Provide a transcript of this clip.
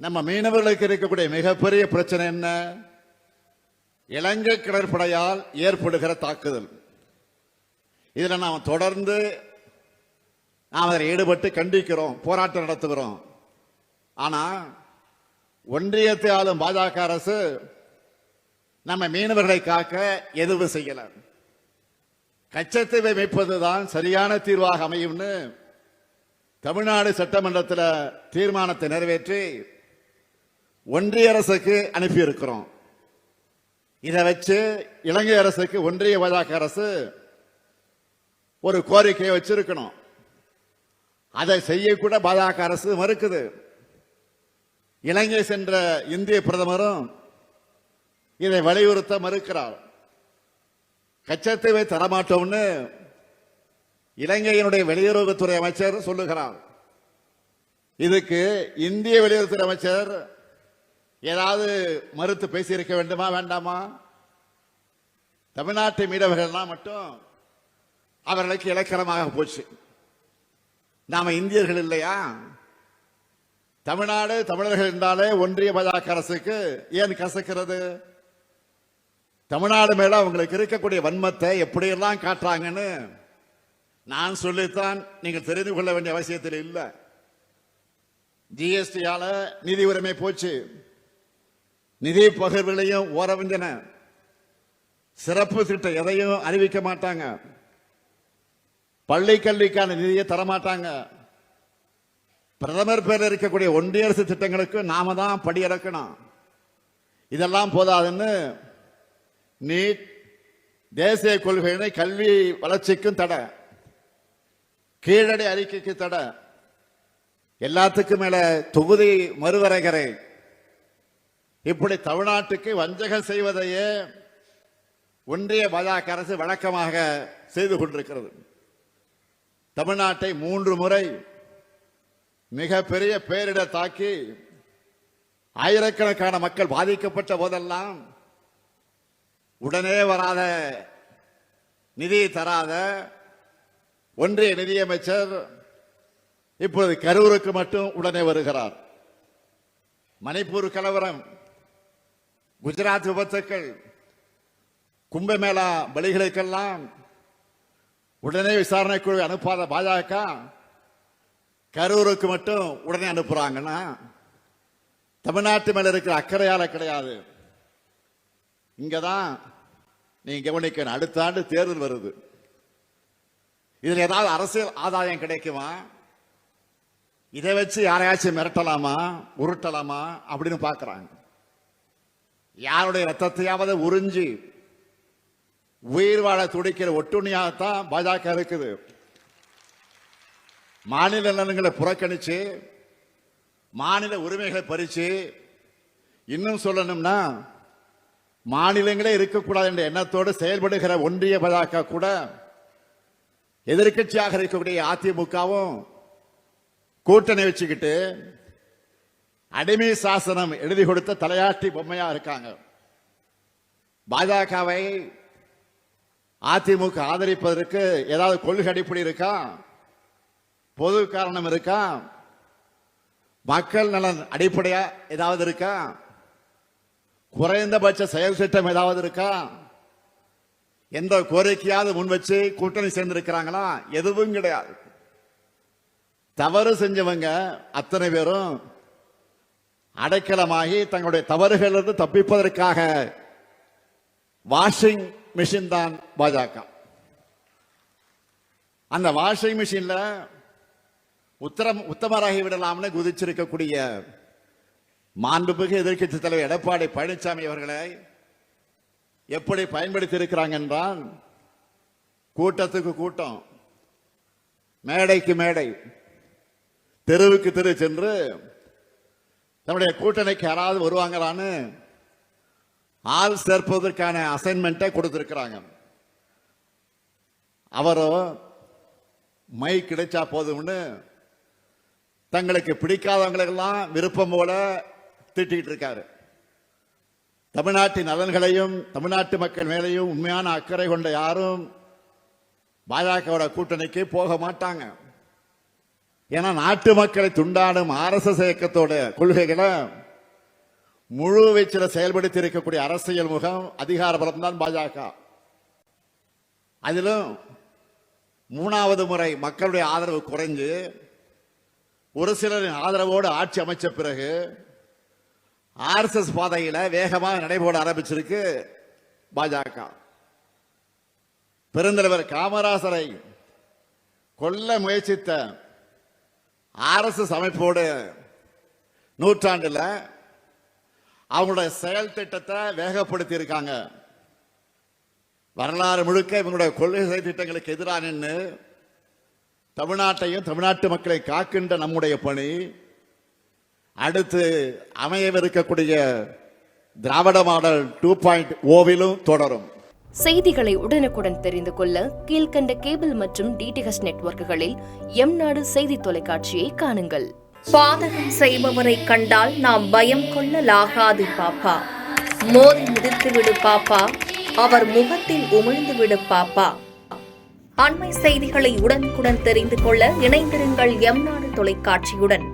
நம்ம மீனவர்களுக்கு இருக்கக்கூடிய மிகப்பெரிய பிரச்சனை என்ன? இலங்கை கடற்படையால் ஏற்படுகிற தாக்குதல். இதுல நாம் தொடர்ந்து அதில் ஈடுபட்டு கண்டிக்கிறோம், போராட்டம் நடத்துகிறோம். ஆனா ஒன்றியத்தை ஆளும் பாஜக அரசு நம்ம மீனவர்களை காக்க எதுவும் செய்யல. கச்சத்தீவை மீட்பதுதான் சரியான தீர்வாக அமையும்னு தமிழ்நாடு சட்டமன்றத்தில் தீர்மானத்தை நிறைவேற்றி ஒன்றிய அரசுக்கு அனுப்பியிருக்கிறோம். இதை வச்சு இலங்கை அரசுக்கு ஒன்றிய பாஜக அரசு ஒரு கோரிக்கையை வச்சிருக்கணும். அதை செய்யக்கூட பாஜக அரசு மறுக்குது. இலங்கை சென்ற இந்திய பிரதமரும் இதை வலியுறுத்த மறுக்கிறார். கச்சத்தீவை தரமாட்டோம்னு இலங்கையினுடைய வெளியுறவுத்துறை அமைச்சர் சொல்லுகிறார். இதுக்கு இந்திய வெளியுறவுத்துறை அமைச்சர் ஏதாவது மறுத்து பேசியிருக்க வேண்டுமா வேண்டாமா? தமிழ்நாட்டு மீனவர்கள்லாம் மட்டும் அவர்களுக்கு இலக்கணமாக போச்சு. நாம இந்தியர்கள் இல்லையா? தமிழ்நாடு தமிழர்கள் என்றாலே ஒன்றிய பாஜக அரசுக்கு ஏன் கசக்கிறது? தமிழ்நாடு மேல அவங்களுக்கு இருக்கக்கூடிய வன்மத்தை எப்படியெல்லாம் காட்டுறாங்கன்னு நான் சொல்லித்தான் நீங்கள் தெரிந்து கொள்ள வேண்டிய அவசியத்தில் இல்லை. ஜிஎஸ்டியால நிதி உரிமை போச்சு, நிதி பகிர்வுகளையும் ஓரவஞ்சன, சிறப்பு திட்டம் எதையும் அறிவிக்க மாட்டாங்க, பள்ளி கல்விக்கான நிதியை தரமாட்டாங்க. பிரதமர் பேரில் இருக்கக்கூடிய ஒன்றிய அரசு திட்டங்களுக்கு நாம தான் படியிறக்கணும். இதெல்லாம் போதாதுன்னு நீட், தேசிய கொள்கையினை கல்வி வளர்ச்சிக்கும் தடை, கீழடி அறிக்கைக்கு தடை, எல்லாத்துக்கும் மேல தொகுதி மறுவரைகரை, இப்படி தமிழ்நாட்டுக்கு வஞ்சகம் செய்வதையே ஒன்றிய பாஜக அரசு வழக்கமாக செய்து கொண்டிருக்கிறது. தமிழ்நாட்டை 3 முறை மிகப்பெரிய பேரிடர் தாக்கி ஆயிரக்கணக்கான மக்கள் பாதிக்கப்பட்ட போதெல்லாம் உடனே வராத, நிதி தராத ஒன்றிய நிதியமைச்சர் இப்போது கரூருக்கு மட்டும் உடனே வருகிறார். மணிப்பூர் கலவரம், குஜராத் விபத்துக்கள், கும்பமேளா பலிகளுக்கெல்லாம் உடனே விசாரணை குழு அனுப்பாத பாஜக கரூருக்கு மட்டும் உடனே அனுப்புறாங்கன்னா தமிழ்நாட்டு மேல இருக்கிற அக்கறையால கிடையாது. இங்கதான் நீங்க கவனிக்கணும். அடுத்த ஆண்டு தேர்தல் வருது. இதுல ஏதாவது அரசியல் ஆதாயம் கிடைக்குமா? இதை வச்சு யாரையாச்சும் மிரட்டலாமா, உருட்டலாமா அப்படின்னு பாக்குறாங்க. யாருடைய ரத்தத்தையாவது உறிஞ்சி உயிர் வாழ துடிக்கிற ஒட்டுண்ணியாகத்தான் பாஜக இருக்குது. மாநில நலன்களை புறக்கணிச்சு, மாநில உரிமைகளை பறிச்சு, இன்னும் சொல்லணும்னா மாநிலங்களே இருக்கக்கூடாது என்ற எண்ணத்தோடு செயல்படுகிற ஒன்றிய பாஜக கூட எதிர்கட்சியாக இருக்கக்கூடிய அதிமுகவும் கூட்டணி வச்சுக்கிட்டு அடிமை சாசனம் எழுதி கொடுத்த தலையாட்டி பொம்மையா இருக்காங்க. பாஜகவை அதிமுக ஆதரிப்பதற்கு ஏதாவது கொள்கை அடிப்படை இருக்கா? பொது காரணம் இருக்கா? மக்கள் நலன் அடிப்படையா ஏதாவது இருக்கா? குறைந்தபட்ச செயல் திட்டம் ஏதாவது இருக்கா? எந்த கோரிக்கையாவது முன் வச்சு கூட்டணி சேர்ந்திருக்கிறாங்களா? எதுவும் கிடையாது. தவறு செஞ்சவங்க அத்தனை பேரும் அடைக்கலமாகி தங்களுடைய தவறுகளிலிருந்து தப்பிப்பதற்காக வாஷிங் மிஷின் தான் பாஜக. அந்த வாஷிங் மிஷின்ல உத்தமராகி விடலாம்னு குதிச்சிருக்கக்கூடிய மாண்புமிகு எதிர்க்கட்சி தலைவர் எடப்பாடி பழனிசாமி அவர்களை எப்படி பயன்படுத்தி இருக்கிறாங்க என்றால், கூட்டத்துக்கு கூட்டம், மேடைக்கு மேடை, தெருவுக்கு தெரு சென்று நம்முடைய கூட்டணிக்கு யாராவது வருவாங்களான்னு ஆள் சேர்ப்பதற்கான அசைன்மெண்ட்டை கொடுத்திருக்கிறாங்க. அவரோ மை கிடைச்சா போதும்னு தங்களுக்கு பிடிக்காதவங்களெல்லாம் விருப்பம் போல திட்டிட்டு இருக்காரு. தமிழ்நாட்டின் நலன்களையும் தமிழ்நாட்டு மக்கள் மேலையும் உண்மையான அக்கறை கொண்ட யாரும் பாஜகவோட கூட்டணிக்கு போக மாட்டாங்க. ஏன்னா நாட்டு மக்களை துண்டாடும் RSS இயக்கத்தோட கொள்கைகளை முழு வீச்சில் செயல்படுத்தி இருக்கக்கூடிய அரசியல் முகம் அதிகார பலம் தான் பாஜக. அதிலும் 3வது முறை மக்களுடைய ஆதரவு குறைஞ்சு ஒரு சிலரின் ஆதரவோடு ஆட்சி அமைச்ச பிறகு RSS பாதையில வேகமாக நடைபோட ஆரம்பிச்சிருக்கு பாஜக. பெருந்தலைவர் காமராசரை கொல்ல முயற்சித்த RSS அமைப்போடு நூற்றாண்டுல அவங்களுடைய செயல் திட்டத்தை வேகப்படுத்தி இருக்காங்க. வரலாறு முழுக்க இவங்களுடைய கொள்கை திட்டங்களுக்கு எதிராக நின்று தமிழ்நாட்டையும் தமிழ்நாட்டு மக்களை காக்கின்ற நம்முடைய பணி அடுத்து அமையவிருக்கக்கூடிய திராவிட மாடல் 2.0 தொடரும். செய்திகளை உடனுக்குடன் தெரிந்து கொள்ள கீழ்கண்ட கேபிள் மற்றும் DTH நெட்வொர்க்குகளில் எம்நாடு செய்தி தொலைக்காட்சியை காணுங்கள். பாதகம் செய்பவரை கண்டால் நாம் பயம் கொள்ளலாகாது பாப்பா. மோதி மிதித்துவிடு பாப்பா, அவர் முகத்தில் உமிழ்ந்துவிடு பாப்பா. அண்மை செய்திகளை உடனுக்குடன் தெரிந்து கொள்ள இணைந்திருங்கள் எம்நாடு தொலைக்காட்சியுடன்.